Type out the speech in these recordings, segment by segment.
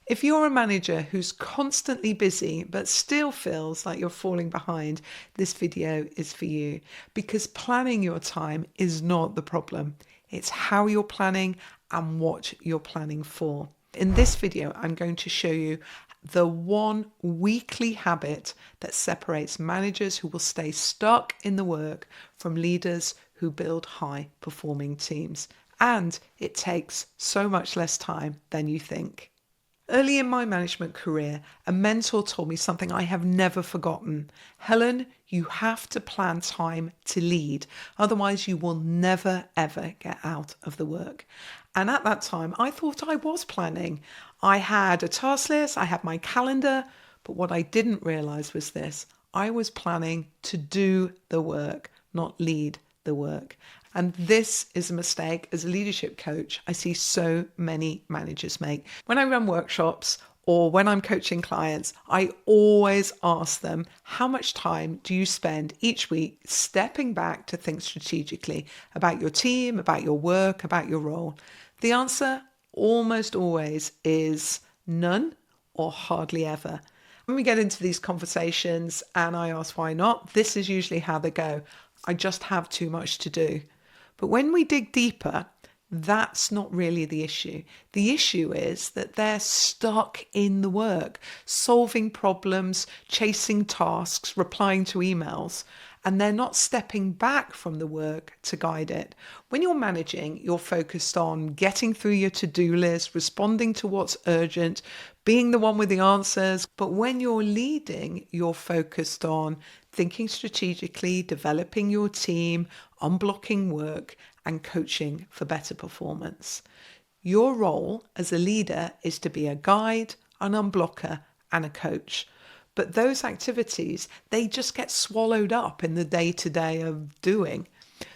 If you're a manager who's constantly busy but still feels like you're falling behind, this video is for you, because planning your time is not the problem. It's how you're planning and what you're planning for. In this video, I'm going to show you the one weekly habit that separates managers who will stay stuck in the work from leaders who build high-performing teams. And it takes so much less time than you think. Early in my management career, a mentor told me something I have never forgotten. Helen, you have to plan time to lead. Otherwise, you will never, ever get out of the work. And at that time, I thought I was planning. I had a task list, I had my calendar, but what I didn't realize was this. I was planning to do the work, not lead the work. And this is a mistake as a leadership coach I see so many managers make. When I run workshops or when I'm coaching clients, I always ask them, how much time do you spend each week stepping back to think strategically about your team, about your work, about your role? The answer almost always is none or hardly ever. When we get into these conversations and I ask why not, this is usually how they go. I just have too much to do. But when we dig deeper, that's not really the issue. The issue is that they're stuck in the work, solving problems, chasing tasks, replying to emails, and they're not stepping back from the work to guide it. When you're managing, you're focused on getting through your to-do list, responding to what's urgent, being the one with the answers. But when you're leading, you're focused on thinking strategically, developing your team, unblocking work, and coaching for better performance. Your role as a leader is to be a guide, an unblocker, and a coach. But those activities, they just get swallowed up in the day-to-day of doing.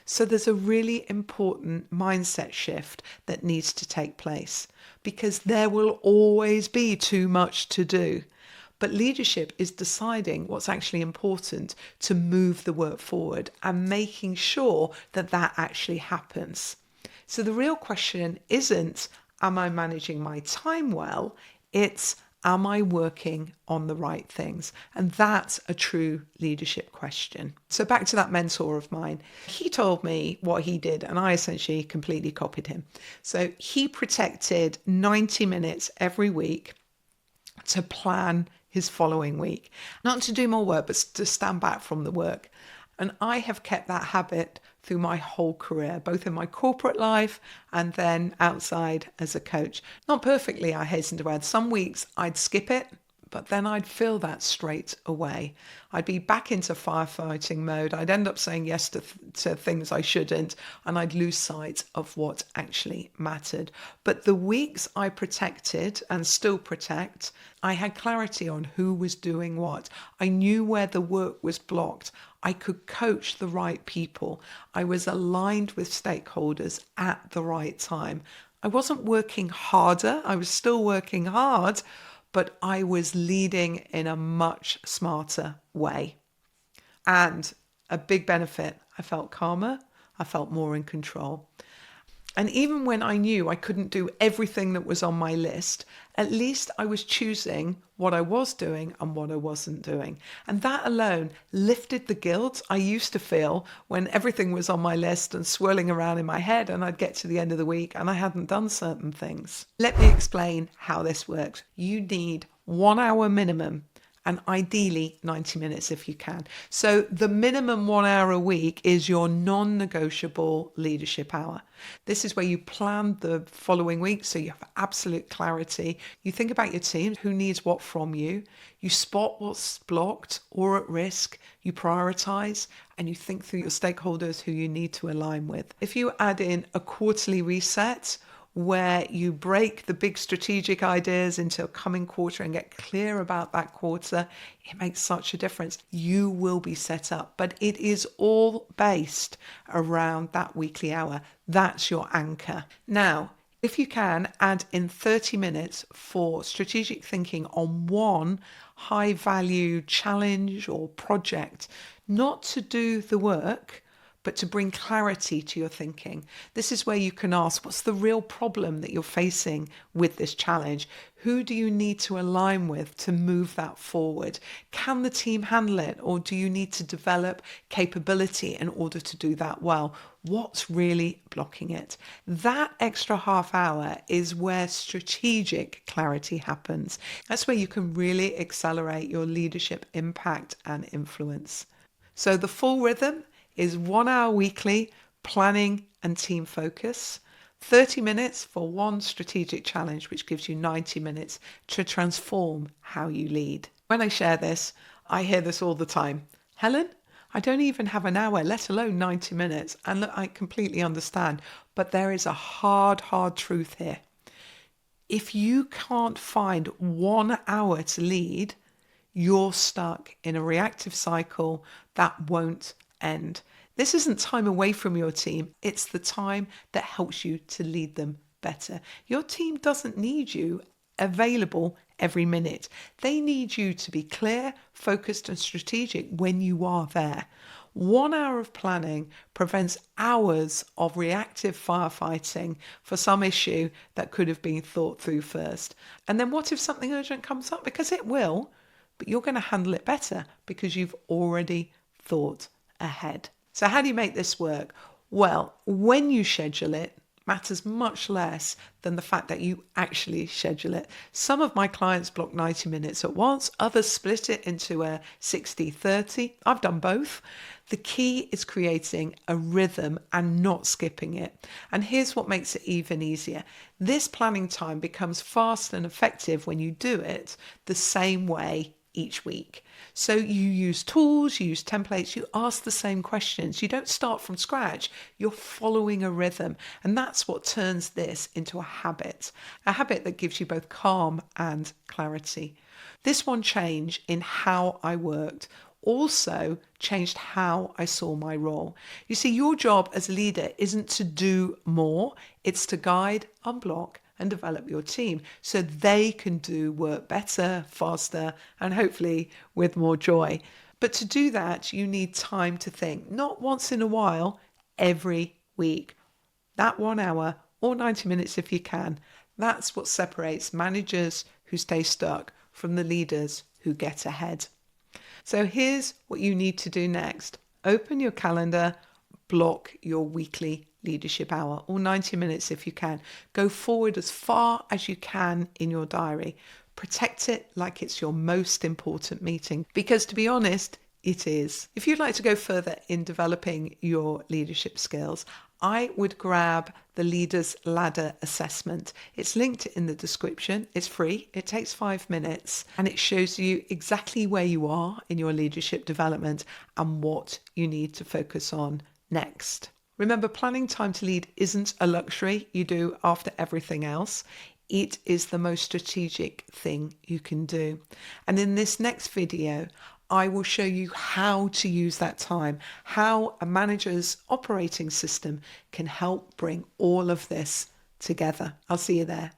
So there's a really important mindset shift that needs to take place, because there will always be too much to do. But leadership is deciding what's actually important to move the work forward and making sure that that actually happens. So the real question isn't, am I managing my time well? It's, am I working on the right things? And that's a true leadership question. So back to that mentor of mine. He told me what he did, and I essentially completely copied him. So he protected 90 minutes every week to plan his following week. Not to do more work, but to stand back from the work. And I have kept that habit through my whole career, both in my corporate life and then outside as a coach. Not perfectly, I hasten to add. Some weeks I'd skip it, but then I'd feel that straight away. I'd be back into firefighting mode. I'd end up saying yes to things I shouldn't, and I'd lose sight of what actually mattered. But the weeks I protected and still protect, I had clarity on who was doing what. I knew where the work was blocked. I could coach the right people. I was aligned with stakeholders at the right time. I wasn't working harder. I was still working hard, but I was leading in a much smarter way. And a big benefit, I felt calmer, I felt more in control. And even when I knew I couldn't do everything that was on my list, at least I was choosing what I was doing and what I wasn't doing. And that alone lifted the guilt I used to feel when everything was on my list and swirling around in my head, and I'd get to the end of the week and I hadn't done certain things. Let me explain how this works. You need 1 hour minimum, and ideally 90 minutes if you can. So the minimum 1 hour a week is your non-negotiable leadership hour. This is where you plan the following week so you have absolute clarity. You think about your team, who needs what from you. You spot what's blocked or at risk. You prioritize, and you think through your stakeholders who you need to align with. If you add in a quarterly reset, where you break the big strategic ideas into a coming quarter and get clear about that quarter, it makes such a difference. You will be set up, but it is all based around that weekly hour. That's your anchor. Now, if you can, add in 30 minutes for strategic thinking on one high value challenge or project, not to do the work, but to bring clarity to your thinking. This is where you can ask, what's the real problem that you're facing with this challenge? Who do you need to align with to move that forward? Can the team handle it, or do you need to develop capability in order to do that well? What's really blocking it? That extra half hour is where strategic clarity happens. That's where you can really accelerate your leadership impact and influence. So the full rhythm is 1 hour weekly planning and team focus, 30 minutes for one strategic challenge, which gives you 90 minutes to transform how you lead. When I share this, I hear this all the time. Helen, I don't even have an hour, let alone 90 minutes. And look, I completely understand, but there is a hard truth here. If you can't find 1 hour to lead, you're stuck in a reactive cycle that won't end. This isn't time away from your team. It's the time that helps you to lead them better. Your team doesn't need you available every minute. They need you to be clear, focused, and strategic when you are there. 1 hour of planning prevents hours of reactive firefighting for some issue that could have been thought through first. And then what if something urgent comes up? Because it will, but you're going to handle it better because you've already thought ahead. So how do you make this work? Well, when you schedule it matters much less than the fact that you actually schedule it. Some of my clients block 90 minutes at once, others split it into a 60-30. I've done both. The key is creating a rhythm and not skipping it. And here's what makes it even easier. This planning time becomes fast and effective when you do it the same way each week. So you use tools, you use templates, you ask the same questions. You don't start from scratch. You're following a rhythm. And that's what turns this into a habit that gives you both calm and clarity. This one change in how I worked also changed how I saw my role. You see, your job as a leader isn't to do more, it's to guide, unblock, and develop your team so they can do work better, faster, and hopefully with more joy. But to do that, you need time to think, not once in a while, every week. That 1 hour or 90 minutes if you can. That's what separates managers who stay stuck from the leaders who get ahead. So here's what you need to do next. Open your calendar, block your weekly leadership hour, or 90 minutes if you can. Go forward as far as you can in your diary. Protect it like it's your most important meeting, because to be honest, it is. If you'd like to go further in developing your leadership skills, I would grab the Leaders Ladder Assessment. It's linked in the description. It's free. It takes 5 minutes and it shows you exactly where you are in your leadership development and what you need to focus on next. Remember, planning time to lead isn't a luxury you do after everything else. It is the most strategic thing you can do. And in this next video, I will show you how to use that time, how a manager's operating system can help bring all of this together. I'll see you there.